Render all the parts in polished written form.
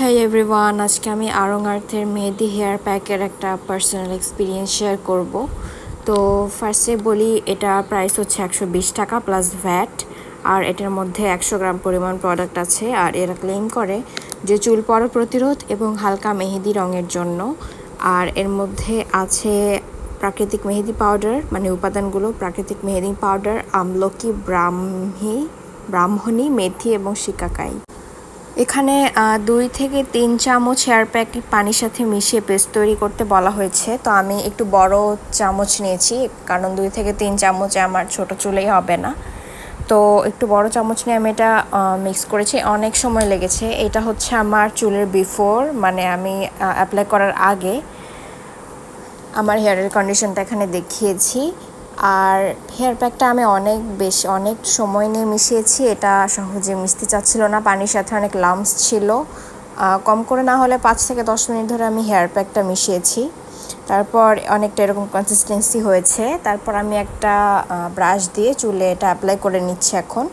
Hi everyone, আজকে আমি আরং আর্থের মেহেদি hair প্যাকের একটা পার্সোনাল এক্সপিরিয়েন্স শেয়ার করব। তো ফার্স্টে বলি, এটা প্রাইস হচ্ছে 120 টাকা প্লাস ভ্যাট, আর এটার মধ্যে 100 গ্রাম পরিমাণ প্রোডাক্ট আছে। আর এরা ক্লেম করে যে চুল পড়া প্রতিরোধ এবং হালকা মেহেদি রঙের জন্য। আর এর মধ্যে আছে প্রাকৃতিক মেহেদি পাউডার, মানে উপাদানগুলো প্রাকৃতিক মেহেদি পাউডার, আমলকি, ব্রাহ্মণী, মেথি এবং শিকাকাই। এখানে 2 থেকে 3 চামচ হেয়ার প্যাক পানির সাথে মিশিয়ে পেস্ট তৈরি করতে বলা হয়েছে। তো আমি একটু বড় চামচ নিয়েছি, কারণ 2 থেকে 3 চামচে আমার ছোট চুলেই হবে না। তো একটু বড় চামচ নিয়ে আমি এটা মিক্স করেছি। অনেক সময় লেগেছে। এটা হচ্ছে আমার চুলের বিফোর, মানে আমি অ্যাপ্লাই করার আগে আমার হেয়ারের কন্ডিশনটা এখানে দেখিয়েছি। আর হেয়ার প্যাকটা আমি অনেক সময় নিয়ে মিশিয়েছি। এটা সহজে মিশতে চাচ্ছিল না, পানির সাথে অনেক লাম্পস ছিল। কম করে না হলে 5 থেকে 10 মিনিট ধরে আমি হেয়ার প্যাকটা মিশিয়েছি। তারপর অনেকটা এরকম কনসিস্টেন্সি হয়েছে। তারপর আমি একটা ব্রাশ দিয়ে চুলে এটা অ্যাপ্লাই করে নিচ্ছি। এখন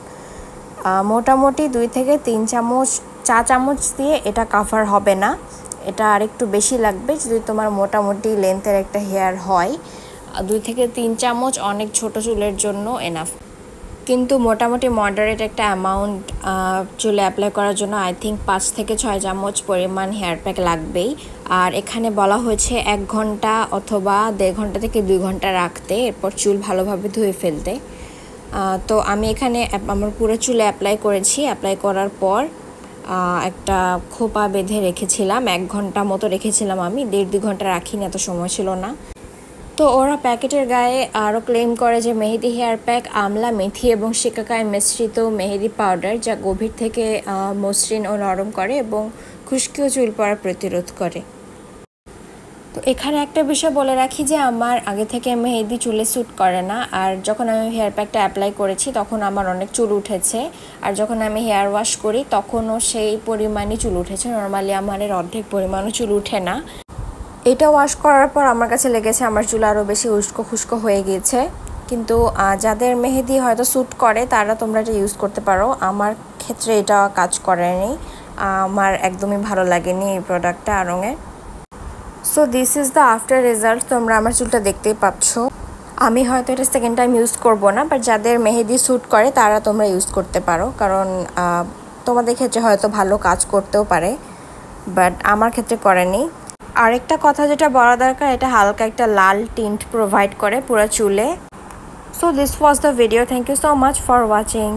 মোটামুটি 2 থেকে 3 চামচ, চা চামচ দিয়ে এটা কাভার হবে না, এটা আরেকটু বেশি লাগবে যদি তোমার মোটামুটি লেন্থের একটা হেয়ার হয়। 2 থেকে 3 চামচ অনেক ছোট চুলের জন্য এনাফ, কিন্তু মোটামুটি মডারেট একটা অ্যামাউন্ট চুলে অ্যাপ্লাই করার জন্য আই থিঙ্ক 5 থেকে 6 চামচ পরিমাণ হেয়ার প্যাক লাগবেই। আর এখানে বলা হয়েছে 1 ঘন্টা অথবা 1.5 ঘন্টা থেকে 2 ঘন্টা রাখতে, এরপর চুল ভালোভাবে ধুয়ে ফেলতে। তো আমি এখানে আমার পুরো চুলে অ্যাপ্লাই করেছি। অ্যাপ্লাই করার পর একটা খোপা বেঁধে রেখেছিলাম, 1 ঘন্টা মতো রেখেছিলাম। আমি 1.5-2 ঘন্টা রাখিনি, এত সময় ছিল না। তো ওরা প্যাকেটের গায়ে আরও ক্লেম করে যে মেহেদি হেয়ার প্যাক আমলা, মেথি এবং শিকাকাই মিশ্রিত মেহেদি পাউডার, যা গভীর থেকে মসৃণ ও নরম করে এবং খুশকি ও চুল পড়া প্রতিরোধ করে। তো এখানে একটা বিষয় বলে রাখি যে আমার আগে থেকে মেহেদি চুলে স্যুট করে না। আর যখন আমি হেয়ার প্যাকটা অ্যাপ্লাই করেছি তখন আমার অনেক চুল উঠেছে, আর যখন আমি হেয়ার ওয়াশ করি তখনও সেই পরিমাণই চুল উঠেছে। নর্মালি আমার এর অর্ধেক পরিমাণও চুল উঠে না। এটা ওয়াশ করার পর আমার কাছে লেগেছে আমার চুল আরও বেশি উস্কো খুস্কো হয়ে গিয়েছে। কিন্তু যাদের মেহেদি হয়তো স্যুট করে তারা তোমরা এটা ইউজ করতে পারো। আমার ক্ষেত্রে এটা কাজ করেনি, আমার একদমই ভালো লাগেনি এই প্রোডাক্টটা আরঙের। So this is the after result. তোমরা আমার চুলটা দেখতেই পাচ্ছ। আমি হয়তো এটা সেকেন্ড টাইম ইউজ করব না, বাট যাদের মেহেদি স্যুট করে তারা তোমরা ইউজ করতে পারো, কারণ তোমাদের ক্ষেত্রে হয়তো ভালো কাজ করতেও পারে, বাট আমার ক্ষেত্রে করেনি। আরেকটা কথা যেটা বলা দরকার, এটা হালকা একটা লাল টিন্ট প্রোভাইড করে পুরো চুলে। So this was the video. Thank you so much for watching.